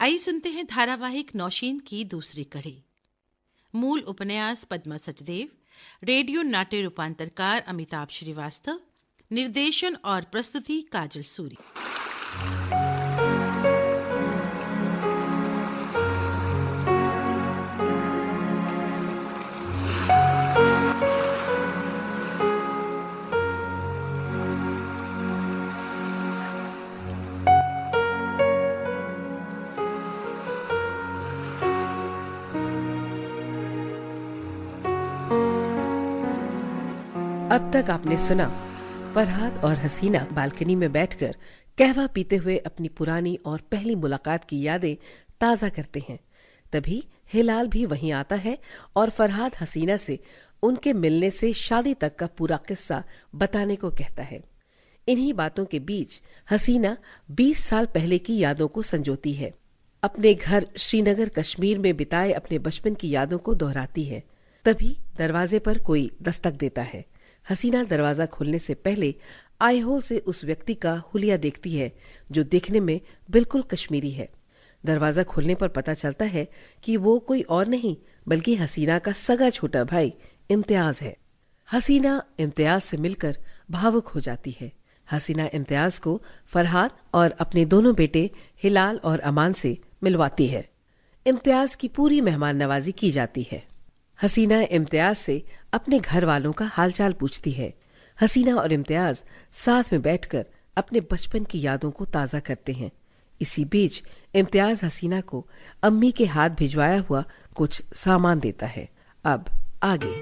आइए सुनते हैं धारावाहिक नौशीन की दूसरी कड़ी। मूल उपन्यास पद्मा सचदेव, रेडियो नाट्य रूपांतरकार अमिताभ श्रीवास्तव, निर्देशन और प्रस्तुति काजल सूरी। अब तक आपने सुना फरहाद और हसीना बालकनी में बैठकर कहवा पीते हुए अपनी पुरानी और पहली मुलाकात की यादें ताज़ा करते हैं। तभी हिलाल भी वहीं आता है और फरहाद हसीना से उनके मिलने से शादी तक का पूरा किस्सा बताने को कहता है। इन्हीं बातों के बीच हसीना 20 साल पहले की यादों को संजोती है। अपने घर श्रीनगर कश्मीर में बिताए अपने बचपन की यादों को दोहराती है। तभी दरवाजे पर कोई दस्तक देता है। हसीना दरवाजा खोलने से पहले आईहोल से उस व्यक्ति का हुलिया देखती है जो देखने में बिल्कुल कश्मीरी है। दरवाजा खोलने पर पता चलता है कि वो कोई और नहीं बल्कि हसीना का सगा छोटा भाई इम्तियाज है। हसीना इम्तियाज से मिलकर भावुक हो जाती है। हसीना इम्तियाज को फरहाद और अपने दोनों बेटे हिलाल और अमान से मिलवाती है। इम्तियाज की पूरी मेहमान नवाजी की जाती है। हसीना इम्तियाज से अपने घर वालों का हालचाल पूछती है। हसीना और इम्तियाज साथ में बैठकर अपने बचपन की यादों को ताज़ा करते हैं। इसी बीच इम्तियाज हसीना को अम्मी के हाथ भिजवाया हुआ कुछ सामान देता है। अब आगे।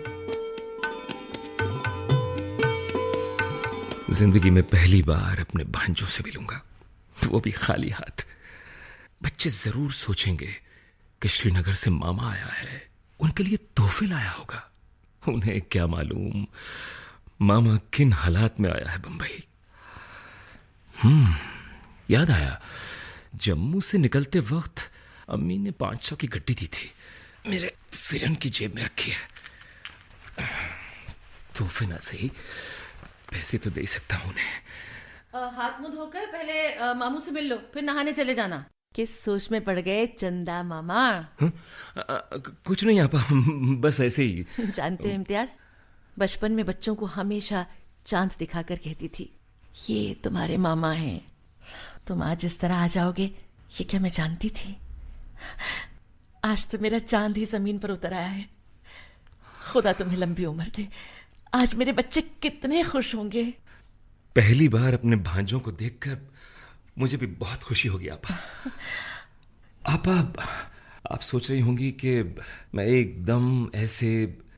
जिंदगी में पहली बार अपने भांजों से मिलूंगा, वो भी खाली हाथ। बच्चे जरूर सोचेंगे कि श्रीनगर से मामा आया है, उनके लिए तोहफे लाया होगा। उन्हें क्या मालूम मामा किन हालात में आया है बंबई। याद आया, जम्मू से निकलते वक्त अम्मी ने 500 की गड्डी दी थी, मेरे फिरन की जेब में रखी है। तोहफे ना सही, पैसे तो दे सकता हूं उन्हें। हाथ मुंह धोकर पहले मामू से मिल लो, फिर नहाने चले जाना। किस सोच में पड़ गए चंदा मामा? कुछ नहीं आपा, बस ऐसे ही। जानते हो इम्तियाज, बचपन में बच्चों को हमेशा चांद दिखाकर कहती थी, ये तुम्हारे मामा हैं। तुम आज इस तरह आ जाओगे ये क्या मैं जानती थी? आज तो मेरा चांद ही जमीन पर उतर आया है। खुदा तुम्हें लंबी उम्र दे। आज मेरे बच्चे कितने खुश होंगे। पहली बार अपने भांजों को देखकर मुझे भी बहुत खुशी होगी आपा। आप सोच रही होंगी कि मैं एकदम ऐसे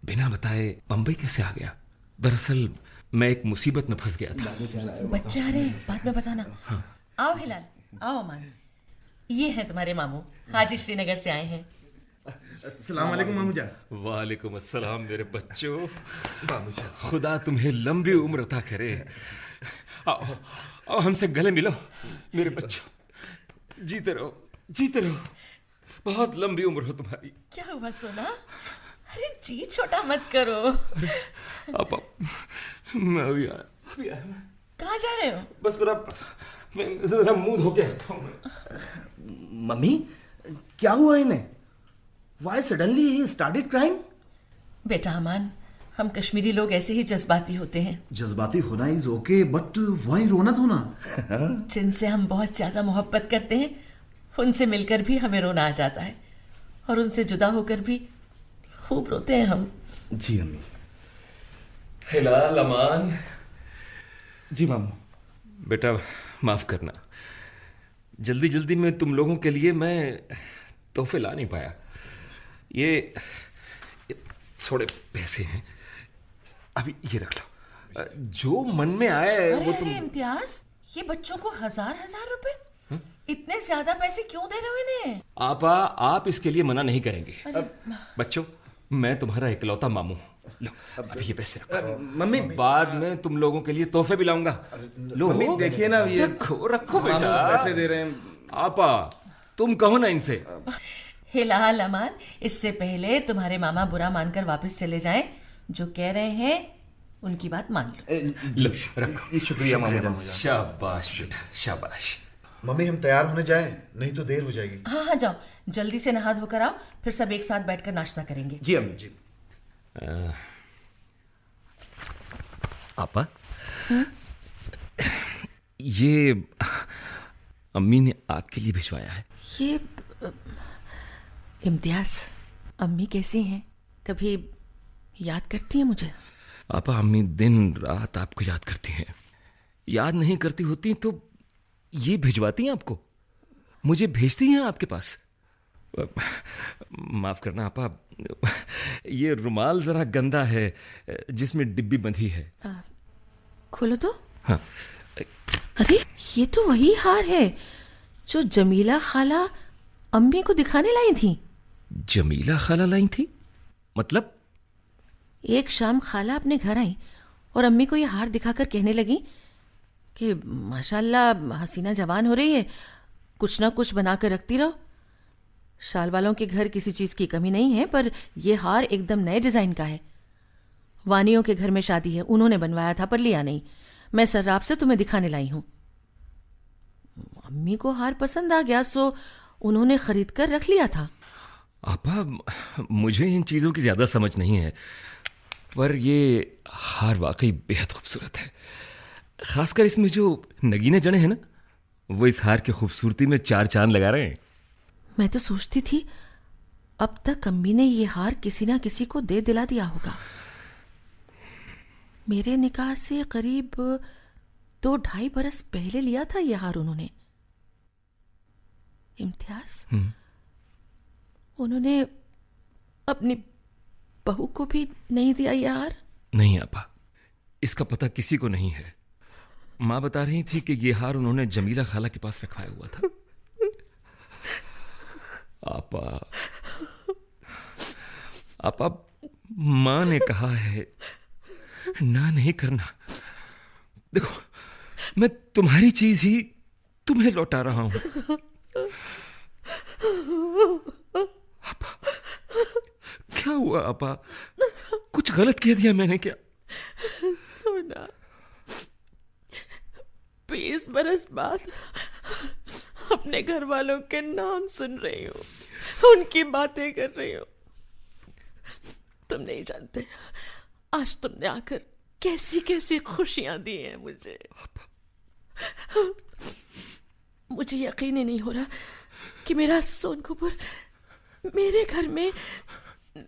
बिना बताए बंबई कैसे आ गया। दरअसल मैं एक मुसीबत में फंस गया था। बच्चे आ रहे, बाद में बताना। हाँ। आओ हिलाल, आओ अमान, ये हैं तुम्हारे मामू, आज ही श्रीनगर से आए हैं। अस्सलाम वालेकुम मामू जान। वालेकुम अस्सलाम मेरे बच्चों। मामू जान, खुदा तुम्हें लंबी उम्र अता करे। आओ हमसे गले मिलो मेरे बच्चों। जीते रहो, जीते रहो, बहुत लंबी उम्र हो तुम्हारी। क्या हुआ सोना? अरे जी छोटा मत करो। आप मैं अभी आया। कहाँ जा रहे हो? बस मैं जरा मुंह धो के आता हूँ। मम्मी, क्या हुआ इन्हें? Why suddenly he started crying? बेटा अमान, हम कश्मीरी लोग ऐसे ही जज्बाती होते हैं। जज्बाती होना इज ओके, बट why रोना धोना? जिनसे हम बहुत ज्यादा मोहब्बत करते हैं उनसे मिलकर भी हमें रोना आ जाता है, और उनसे जुदा होकर भी खूब रोते हैं हम। जी अम्मी। हिलाल, अमान। जी मामू। बेटा माफ करना, जल्दी जल्दी में तुम लोगों के लिए मैं तोहफे ला नहीं पाया। ये थोड़े पैसे हैं, अभी ये रख लो। जो मन में आए वो तुम। इम्तियाज, ये बच्चों को हजार रुपए, इतने ज्यादा पैसे क्यों दे रहे हो इन्हें? आप इसके लिए मना नहीं करेंगे। बच्चों, मैं तुम्हारा इकलौता मामू। लो अभी ये पैसे रखो। मम्मी, बाद में तुम लोगों के लिए तोहफे भी लाऊंगा। लो मम्मी देखिए ना, ये रखो बेटा, पैसे दे रहे हैं। आपा तुम कहो ना इनसे। हिलाल अमान, इससे पहले तुम्हारे मामा बुरा मानकर वापस चले जाएं, जो कह रहे हैं उनकी बात मान लो। लो रखो। शुक्रिया मामू। शाबाश बेटा, शाबाश। मम्मी हम तैयार होने जाएं, नहीं तो देर हो जाएगी। हाँ हाँ जाओ, जल्दी से नहा धोकर आओ, फिर सब एक साथ बैठकर नाश्ता करेंगे। जी अम्मी जी। आपा, ये अम्मी ने आपके लिए भिजवाया है। ये इम्तियाज, अम्मी कैसी हैं? कभी याद करती हैं मुझे? आपा, अम्मी दिन रात आपको याद करती हैं। याद नहीं करती होती तो ये भिजवाती हैं आपको, मुझे भेजती हैं आपके पास। माफ करना आपा, ये रुमाल जरा गंदा है जिसमें डिब्बी बंधी है। खोलो तो। हाँ। अरे ये तो वही हार है जो जमीला खाला अम्मी को दिखाने लाई थी। जमीला खाला लाई थी? मतलब? एक शाम खाला अपने घर आई और अम्मी को ये हार दिखाकर कहने लगी कि माशाल्लाह हसीना जवान हो रही है, कुछ ना कुछ बनाकर रखती रहो। शाल वालों के घर किसी चीज़ की कमी नहीं है, पर यह हार एकदम नए डिज़ाइन का है। वानियों के घर में शादी है, उन्होंने बनवाया था पर लिया नहीं। मैं सर्राफ से तुम्हें दिखाने लाई हूं। अम्मी को हार पसंद आ गया, सो उन्होंने खरीद कर रख लिया था। आपा, मुझे इन चीज़ों की ज़्यादा समझ नहीं है, पर ये हार वाकई बेहद खूबसूरत है। खासकर इसमें जो नगीने जड़े हैं ना, वो इस हार की खूबसूरती में चार चांद लगा रहे हैं। मैं तो सोचती थी अब तक अम्मी ने ये हार किसी ना किसी को दे दिला दिया होगा। मेरे निकाह से करीब 2-2.5 बरस पहले लिया था ये हार उन्होंने। इम्तियाज, उन्होंने अपनी बहू को भी नहीं दिया ये हार? नहीं आपा, इसका पता किसी को नहीं है। माँ बता रही थी कि ये हार उन्होंने जमीला खाला के पास रखवाया हुआ था। आपा, माँ ने कहा है ना नहीं करना। देखो, मैं तुम्हारी चीज ही तुम्हें लौटा रहा हूं। आपा, क्या हुआ आपा? कुछ गलत कह दिया मैंने क्या? सोना, 20 बरस बाद अपने घर वालों के नाम सुन रही हूँ, उनकी बातें कर रही हूँ। तुम नहीं जानते आज तुमने आकर कैसी कैसी खुशियां दी हैं मुझे। मुझे यकीन ही नहीं हो रहा कि मेरा सोनकुपुर मेरे घर में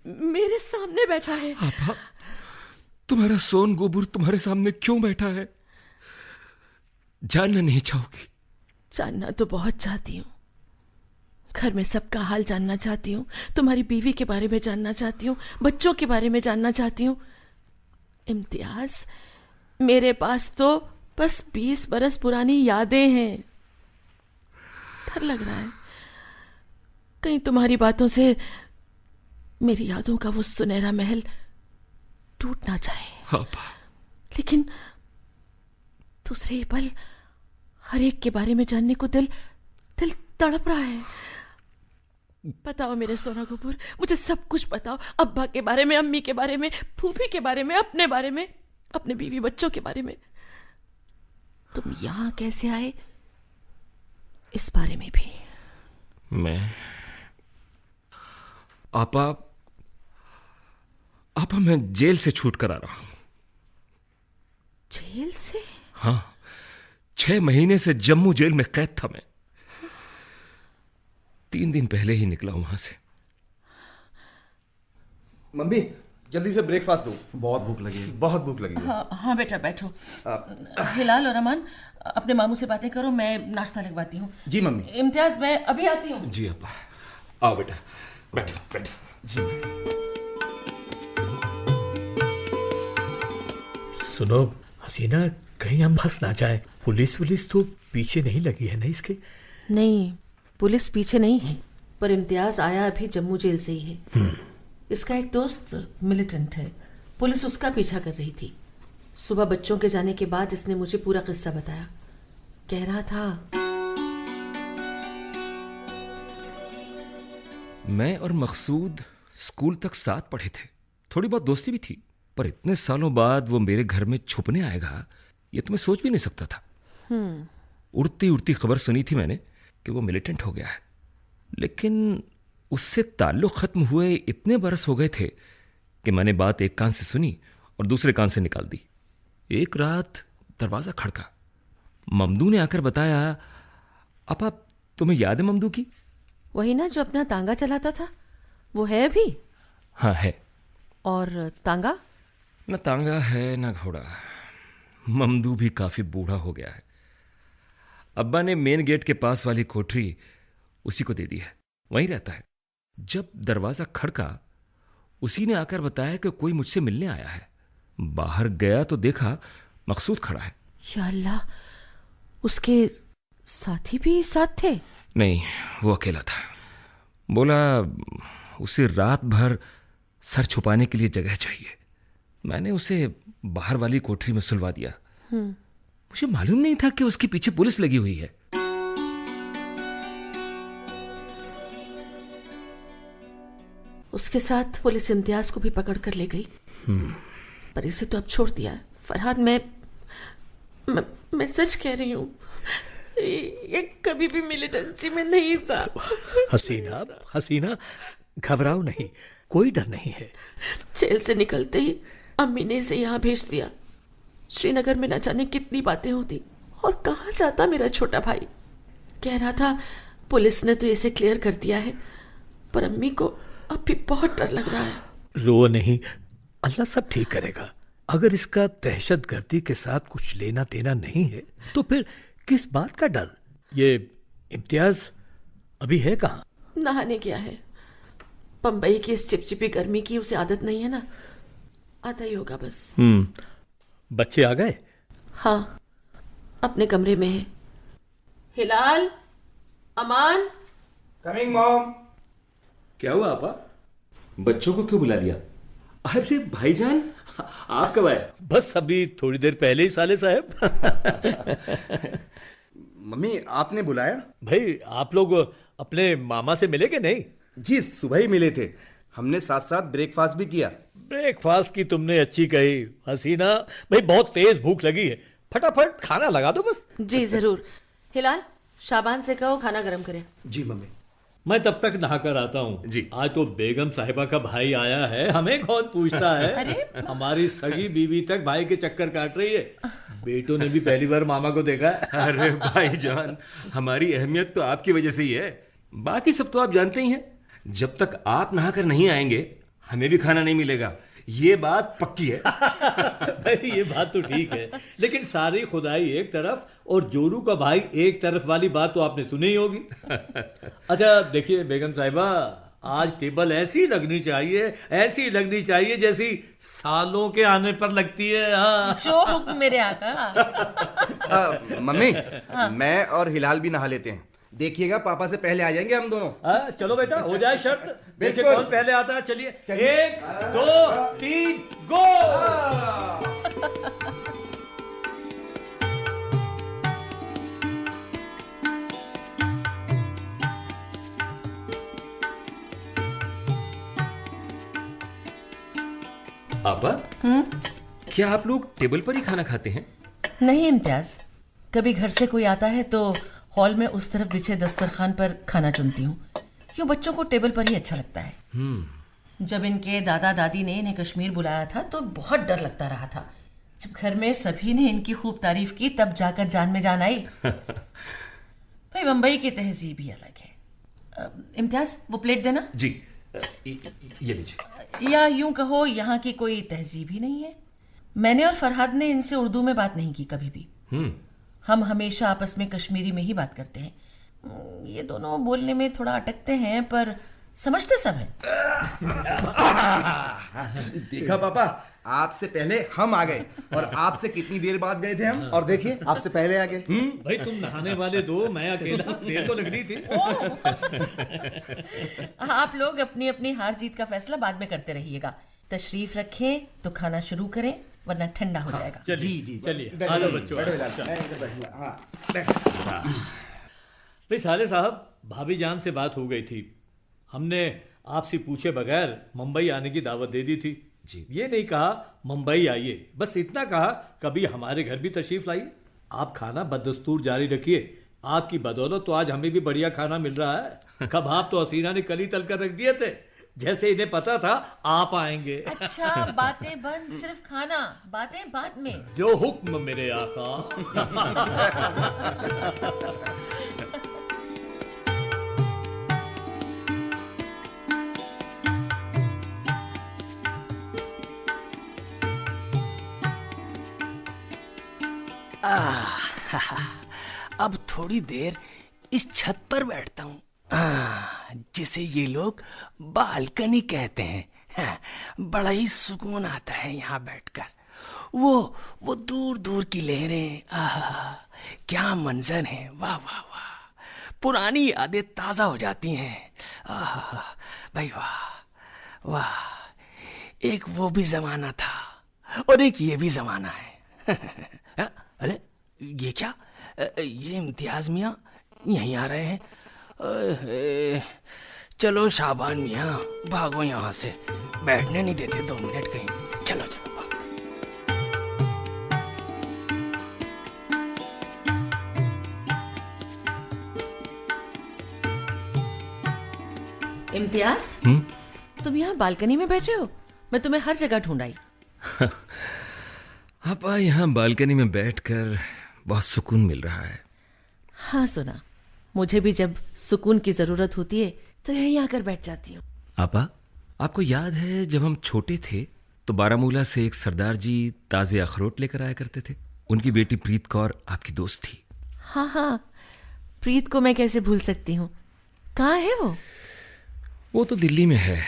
मेरे सामने बैठा है। आपा, तुम्हारा सोन गोबुर तुम्हारे सामने क्यों बैठा है? जानना नहीं चाहोगी? जानना तो बहुत चाहती हूँ। घर में सबका हाल जानना चाहती हूँ, तुम्हारी बीवी के बारे में जानना चाहती हूँ, बच्चों के बारे में जानना चाहती हूँ। इम्तियाज, मेरे पास तो बस 20 बरस पुरानी यादें हैं। डर लग रहा है कहीं तुम्हारी बातों से मेरी यादों का वो सुनहरा महल टूट ना जाए। लेकिन दूसरे ही पल हर एक के बारे में जानने को दिल तड़प रहा है। बताओ मेरे सोना कपूर, मुझे सब कुछ बताओ। अब्बा के बारे में, अम्मी के बारे में, फूफी के बारे में, अपने बारे में, अपने बीवी बच्चों के बारे में। तुम यहां कैसे आए, इस बारे में भी। मैं आपा मैं जेल से छूट कर आ रहा हूं। जेल से? हाँ, 6 महीने से जम्मू जेल में कैद था मैं। 3 दिन पहले ही निकला वहां से। मम्मी जल्दी से ब्रेकफास्ट दो, बहुत भूख लगी है। बहुत भूख लगी है। हाँ बेटा बैठो। हिलाल और अमान अपने मामू से बातें करो, मैं नाश्ता लगवाती हूँ। जी मम्मी। इम्तियाज, मैं अभी आती हूँ। जी आपा, आओ बेटा, बैठो बैठो। जी। सुनो हसीना, कहीं हम फंस ना जाए। पुलिस तो पीछे नहीं लगी है ना इसके? नहीं, पुलिस पीछे नहीं है, पर इम्तियाज आया अभी जम्मू जेल से ही है। इसका एक दोस्त मिलिटेंट है, पुलिस उसका पीछा कर रही थी। सुबह बच्चों के जाने के बाद इसने मुझे पूरा किस्सा बताया। कह रहा था मैं और मकसूद स्कूल तक साथ पढ़े थे, थोड़ी बहुत दोस्ती भी थी, पर इतने सालों बाद वो मेरे घर में छुपने आएगा ये तो मैं सोच भी नहीं सकता था। उड़ती उड़ती खबर सुनी थी मैंने कि वो मिलिटेंट हो गया है, लेकिन उससे ताल्लुक खत्म हुए इतने बरस हो गए थे कि मैंने बात एक कान से सुनी और दूसरे कान से निकाल दी। एक रात दरवाज़ा खड़का। ममदू ने आकर बताया, आपा तुम्हें याद है ममदू की? वही ना जो अपना तांगा चलाता था, वो है अभी? हाँ है। और तांगा? न तांगा है न घोड़ा। ममदू भी काफ़ी बूढ़ा हो गया है। अब्बा ने मेन गेट के पास वाली कोठरी उसी को दे दी है, वहीं रहता है। जब दरवाज़ा खड़का, उसी ने आकर बताया कि कोई मुझसे मिलने आया है। बाहर गया तो देखा मकसूद खड़ा है। या अल्लाह, उसके साथी भी साथ थे? नहीं, वो अकेला था। बोला उसे रात भर सर छुपाने के लिए जगह चाहिए। मैंने उसे बाहर वाली कोठरी में सुलवा दिया। मुझे मालूम नहीं था कि उसके पीछे पुलिस लगी हुई है। उसके साथ पुलिस इम्तियाज को भी पकड़ कर ले गई। पर इसे तो अब छोड़ दिया। फरहाद, मैं सच कह रही हूँ, ये कभी भी मिलिटेंसी में नहीं था। हसीना, घबराओ नहीं, कोई डर नहीं है। जेल से निकलते ही अम्मी ने इसे यहाँ भेज दिया। श्रीनगर में न जाने कितनी बातें होती और कहाँ जाता मेरा छोटा भाई। कह रहा था पुलिस ने तो इसे क्लियर कर दिया है, पर अम्मी को अब भी बहुत डर लग रहा है। रो नहीं, अल्लाह सब ठीक करेगा। अगर इसका दहशतगर्दी के साथ कुछ लेना देना नहीं है तो फिर किस बात का डर? ये इम्तियाज अभी है कहाँ? नहाने गया है। बम्बई की इस चिपचिपी गर्मी की उसे आदत नहीं है ना, आता ही होगा बस। बच्चे आ गए? हाँ, अपने कमरे में है। हिलाल, अमान। Coming mom. क्या हुआ आपा? बच्चों को क्यों बुला लिया? अरे भाईजान, आप कब आए? बस अभी थोड़ी देर पहले ही साले साहब। मम्मी आपने बुलाया? भाई आप लोग अपने मामा से मिले कि नहीं? जी सुबह ही मिले थे। हमने साथ साथ ब्रेकफास्ट भी किया। ब्रेकफास्ट की तुमने अच्छी कही हसीना। भाई बहुत तेज भूख लगी है, फटाफट खाना लगा दो बस। जी जरूर। हिलाल, शाबान से कहो खाना गर्म करे। जी मम्मी। मैं तब तक नहा कर आता हूँ। जी। आज तो बेगम साहिबा का भाई आया है, हमें कौन पूछता है। अरे हमारी सगी बीवी तक भाई के चक्कर काट रही है। बेटों ने भी पहली बार मामा को देखा है। अरे भाईजान, हमारी अहमियत तो आपकी वजह से ही है। बाकी सब तो आप जानते ही हैं। जब तक आप नहाकर नहीं आएंगे हमें भी खाना नहीं मिलेगा, ये बात पक्की है। भाई ये बात तो ठीक है, लेकिन सारी खुदाई एक तरफ और जोरू का भाई एक तरफ वाली बात तो आपने सुनी ही होगी। अच्छा देखिए बेगम साहिबा, आज टेबल ऐसी लगनी चाहिए जैसी सालों के आने पर लगती है। हाँ। जो हुक्म मेरे आका। मम्मी मैं और हिलाल भी नहा लेते हैं। देखिएगा पापा से पहले आ जाएंगे हम दोनों। चलो बेटा, हो जाए शर्त। देखिए बिल्कुल। कौन पहले आता है। चलिए 1 2 3 गो। आपा, क्या आप लोग टेबल पर ही खाना खाते हैं? नहीं इम्तियाज, कभी घर से कोई आता है तो हॉल में उस तरफ बिछे दस्तरखान पर खाना चुनती हूँ। यूँ बच्चों को टेबल पर ही अच्छा लगता है। जब इनके दादा दादी ने इन्हें कश्मीर बुलाया था तो बहुत डर लगता रहा था। जब घर में सभी ने इनकी खूब तारीफ की तब जाकर जान में जान आई। भाई बम्बई की तहजीब ही अलग है। इम्तियाज वो प्लेट देना। जी, ये लीजिए। या यूं कहो यहाँ की कोई तहजीब ही नहीं है। मैंने और फरहाद ने इनसे उर्दू में बात नहीं की कभी भी। हम हमेशा आपस में कश्मीरी में ही बात करते हैं। ये दोनों बोलने में थोड़ा अटकते हैं पर समझते सब हैं। देखा पापा, आपसे पहले हम आ गए और आपसे कितनी देर बाद गए थे हम, और देखिए आपसे पहले आ गए। भाई तुम नहाने वाले दो, मैं अकेला, देर तो लगनी थी। आप लोग अपनी अपनी हार जीत का फैसला बाद में करते रहिएगा। तशरीफ रखें तो खाना शुरू करें वरना ठंडा हो जाएगा। चलिए जी चलिए, आ जाओ बच्चों। बैठो हिलाल, मैं इधर बैठूंगा। हाँ बैठो। भाई साले साहब, भाभी जान से बात हो गई थी। हमने आपसे पूछे बगैर मुंबई आने की दावत दे दी थी। जी। ये नहीं कहा मुंबई आइए, बस इतना कहा कभी हमारे घर भी तशरीफ लाइए। आप खाना बदस्तूर जारी रखिए। आपकी बदौलत तो आज हमें भी बढ़िया खाना मिल रहा है। कबाब तो हसीना ने कल ही तल कर रख दिए थे, जैसे इन्हें पता था आप आएंगे। अच्छा, बातें बंद, सिर्फ खाना, बातें बाद में। जो हुक्म मेरे आका। अब थोड़ी देर इस छत पर बैठता हूँ, जिसे ये लोग बालकनी कहते हैं। बड़ा ही सुकून आता है यहाँ बैठकर। वो दूर दूर की लहरें, क्या मंजर है, वाह वाह वाह। पुरानी यादें ताजा हो जाती हैं। भाई वाह वाह। एक वो भी जमाना था और एक ये भी जमाना है। अरे ये क्या, ये इम्तियाज मियाँ यहीं आ रहे हैं। चलो शाबान मियाँ, भागो यहाँ से, बैठने नहीं देते 2 मिनट कहीं। चलो चलो भागो। इम्तियाज, तुम यहाँ बालकनी में बैठे हो? मैं तुम्हें हर जगह ढूंढ आई। आपा, यहाँ बालकनी में बैठकर बहुत सुकून मिल रहा है। हाँ सुना, मुझे भी जब सुकून की जरूरत होती है तो यहीं आकर बैठ जाती हूँ। आपा, आपको याद है जब हम छोटे थे तो बारामूला से एक सरदार जी ताजे अखरोट लेकर आया करते थे? उनकी बेटी प्रीत कौर आपकी दोस्त थी। हाँ हाँ, प्रीत को मैं कैसे भूल सकती हूँ। कहाँ है वो? वो तो दिल्ली में है।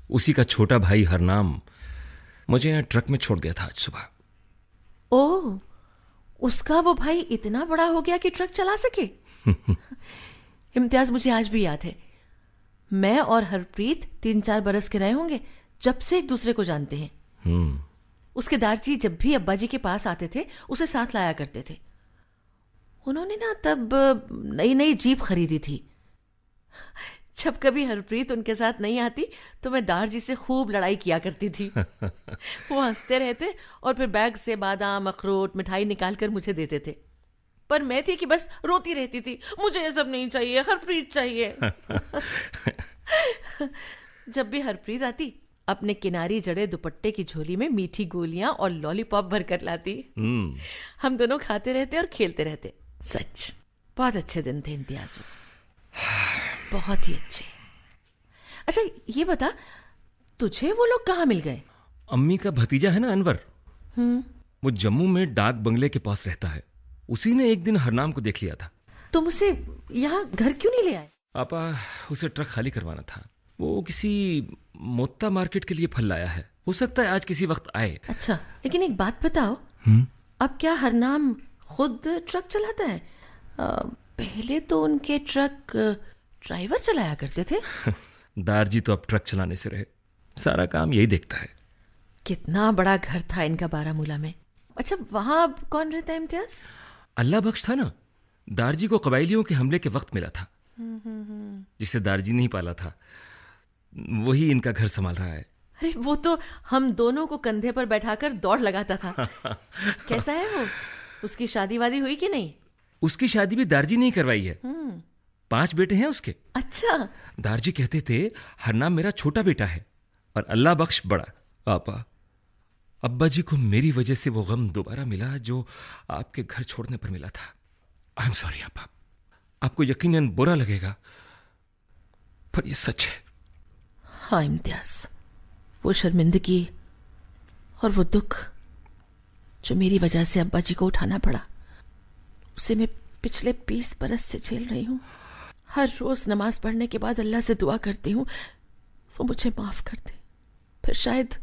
उसी का छोटा भाई हरनाम मुझे यहाँ ट्रक में छोड़ गया था आज सुबह। ओह, उसका वो भाई इतना बड़ा हो गया कि ट्रक चला सके? इम्तियाज, मुझे आज भी याद है, मैं और हरप्रीत 3-4 बरस के रहे होंगे जब से एक दूसरे को जानते हैं। उसके दारजी जब भी अब्बा जी के पास आते थे उसे साथ लाया करते थे। उन्होंने ना तब नई नई जीप खरीदी थी। जब कभी हरप्रीत उनके साथ नहीं आती तो मैं दारजी से खूब लड़ाई किया करती थी। वो हंसते रहते और फिर बैग से बादाम, अखरोट, मिठाई निकाल कर मुझे देते थे, पर मैं थी कि बस रोती रहती थी, मुझे ये सब नहीं चाहिए, हरप्रीत चाहिए। जब भी हरप्रीत आती अपने किनारी जड़े दुपट्टे की झोली में मीठी गोलियां और लॉलीपॉप भर कर लाती। हम दोनों खाते रहते और खेलते रहते। सच बहुत अच्छे दिन थे इम्तियाज, बहुत ही अच्छे। अच्छा ये बता, तुझे वो लोग कहाँ मिल गए? अम्मी का भतीजा है ना अनवर, वो जम्मू में डाक बंगले के पास रहता है। उसी ने एक दिन हरनाम को देख लिया था। तुम उसे यहाँ घर क्यों नहीं ले आए? आपा, उसे ट्रक खाली करवाना था। वो किसी मोत्ता मार्केट के लिए फल लाया है, हो सकता है आज किसी वक्त आए। अच्छा, लेकिन एक बात बताओ, अब क्या हरनाम खुद ट्रक चलाता है? पहले तो उनके ट्रक ड्राइवर चलाया करते थे। दारजी तो अब ट्रक चलाने से रहे, सारा काम यही देखता है। कितना बड़ा घर था इनका बारामूला में। अच्छा, वहां अब कौन रहता है इम्तियाज? अल्लाह बख्श था ना, दारजी को कबायलियों के हमले के वक्त मिला था, जिसे दारजी नहीं पाला था, वही इनका घर संभाल रहा है। अरे वो तो हम दोनों को कंधे पर बैठाकर दौड़ लगाता था। कैसा है वो? उसकी शादी वादी हुई कि नहीं? उसकी शादी भी दारजी नहीं करवाई है। 5 बेटे हैं उसके। अच्छा। दारजी कहते थे हरनाम मेरा छोटा बेटा है और अल्लाह बख्श बड़ा। आपा, अब्बा जी को मेरी वजह से वो गम दोबारा मिला जो आपके घर छोड़ने पर मिला था। आई एम सॉरी आपा, आपको यकीनन बुरा लगेगा, पर ये सच है। हाँ इम्तियाज, वो शर्मिंदगी और वो दुख जो मेरी वजह से अब्बा जी को उठाना पड़ा, उसे मैं पिछले 20 बरस से झेल रही हूँ। हर रोज नमाज पढ़ने के बाद अल्लाह से दुआ करती हूँ वो मुझे माफ कर दे, फिर शायद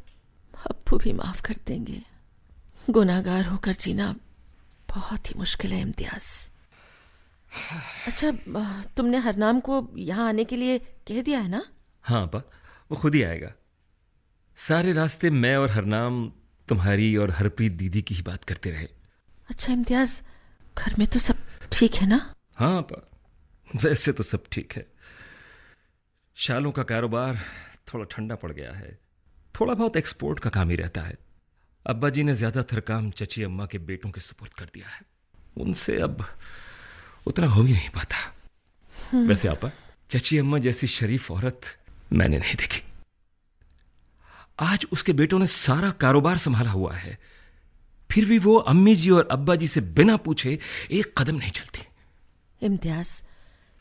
अब्बू भी माफ कर देंगे। गुनाहगार होकर जीना बहुत ही मुश्किल है इम्तियाज। अच्छा, तुमने हरनाम को यहाँ आने के लिए कह दिया है ना? हाँ आपा, वो खुद ही आएगा। सारे रास्ते मैं और हरनाम तुम्हारी और हरप्रीत दीदी की ही बात करते रहे। अच्छा इम्तियाज, घर में तो सब ठीक है ना? हाँ आपा, वैसे तो सब ठीक है। शालों का कारोबार थोड़ा ठंडा पड़ गया है, थोड़ा बहुत एक्सपोर्ट का काम ही रहता है। अब्बा जी ने ज्यादातर काम चची अम्मा के बेटों के सुपुर्द कर दिया है। उनसे अब उतना हो ही नहीं पाता। वैसे आपा, चची अम्मा जैसी शरीफ औरत मैंने नहीं देखी। आज उसके बेटों ने सारा कारोबार संभाला हुआ है, फिर भी वो अम्मी जी और अब्बा जी से बिना पूछे एक कदम नहीं चलती। इम्तियाज,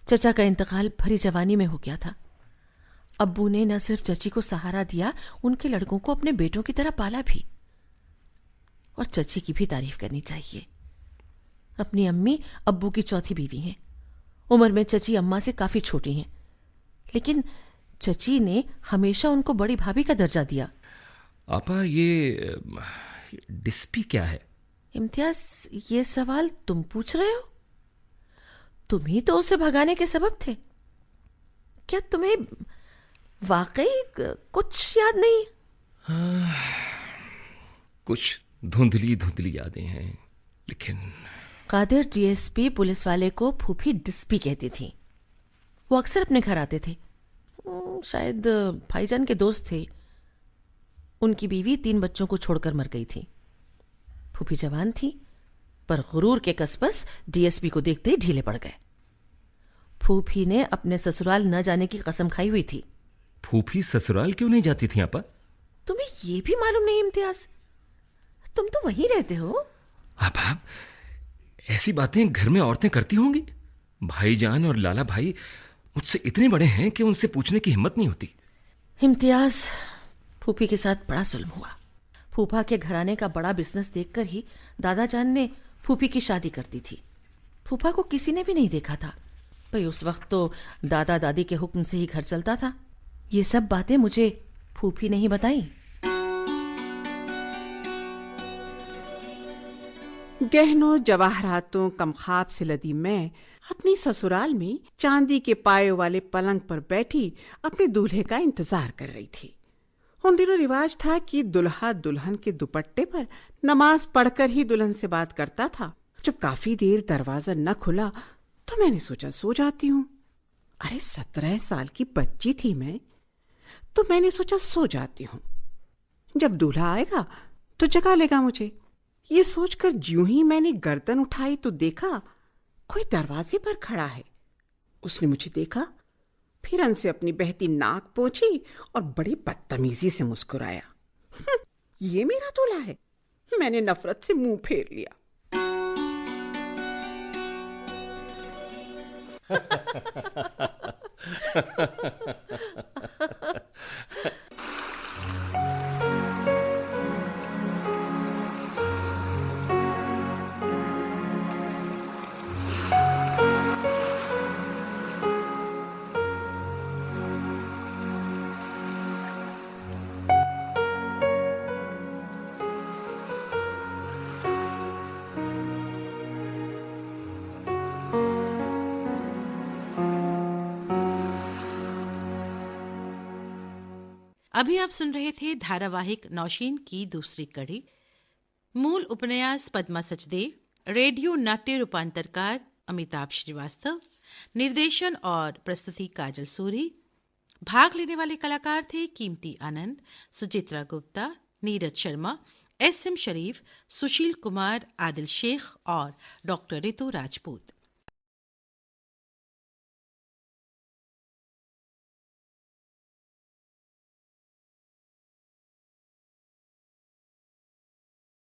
चचा का इंतकाल भरी जवानी में हो गया था। अब्बू ने न सिर्फ चची को सहारा दिया, उनके लड़कों को अपने बेटों की तरह पाला भी। और चची की भी तारीफ करनी चाहिए। अपनी अम्मी अब्बू की चौथी बीवी हैं। उम्र में चची अम्मा से काफी छोटी हैं, लेकिन चची ने हमेशा उनको बड़ी भाभी का दर्जा दिया। आपा, ये डिस्पी क्या है? इम्तियाज, ये सवाल तुम पूछ रहे हो? तुम ही तो उसे भगाने के सबब थे। क्या तुम्हें वाकई कुछ याद नहीं? कुछ धुंधली धुंधली यादें हैं, लेकिन कादिर डीएसपी पुलिस वाले को फूफी डिस्पी कहती थी। वो अक्सर अपने घर आते थे। शायद भाईजान के दोस्त थे। उनकी बीवी 3 बच्चों को छोड़कर मर गई थी। फूफी जवान थी, पर गुरूर के कसबस डीएसपी को देखते ही ढीले पड़ गए। फूफी ने अपने ससुराल न जाने की कसम खाई हुई थी। फूफी ससुराल क्यों नहीं जाती थी आपा? तुम्हें ये भी मालूम नहीं इम्तियाज? तुम तो वहीं रहते हो। आप ऐसी बातें घर में औरतें करती होंगी। भाईजान और लाला भाई मुझसे इतने बड़े हैं कि उनसे पूछने की हिम्मत नहीं होती। इम्तियाज, फूफी के साथ बड़ा जुल्म हुआ। फूफा के घराने का बड़ा बिजनेस देखकर ही दादाजान ने फूफी की शादी कर दी थी। फूफा को किसी ने भी नहीं देखा था। भाई, उस वक्त तो दादा दादी के हुक्म से ही घर चलता था। ये सब बातें मुझे फूफी ने ही बताई। गहनों जवाहरातों कमखाब से लदी मैं अपनी ससुराल में चांदी के पाए वाले पलंग पर बैठी अपने दूल्हे का इंतजार कर रही थी। उन दिनों रिवाज था कि दुल्हा दुल्हन के दुपट्टे पर नमाज पढ़कर ही दुल्हन से बात करता था। जब काफी देर दरवाजा न खुला तो मैंने सोचा सो जाती हूँ। अरे 17 साल की बच्ची थी मैं, तो मैंने सोचा सो जाती हूँ। जब दूल्हा आएगा तो जगा लेगा मुझे। ये सोचकर ज्यों ही मैंने गर्दन उठाई तो देखा कोई दरवाजे पर खड़ा है। उसने मुझे देखा, फिर उनसे अपनी बहती नाक पोंछी और बड़ी बदतमीजी से मुस्कुराया। ये मेरा दूल्हा है? मैंने नफरत से मुंह फेर लिया। अभी आप सुन रहे थे धारावाहिक नौशीन की दूसरी कड़ी। मूल उपन्यास पद्मा सचदेव, रेडियो नाट्य रूपांतरकार अमिताभ श्रीवास्तव, निर्देशन और प्रस्तुति काजल सूरी। भाग लेने वाले कलाकार थे कीमती आनंद, सुचित्रा गुप्ता, नीरज शर्मा, एस एम शरीफ, सुशील कुमार, आदिल शेख और डॉक्टर रितु राजपूत।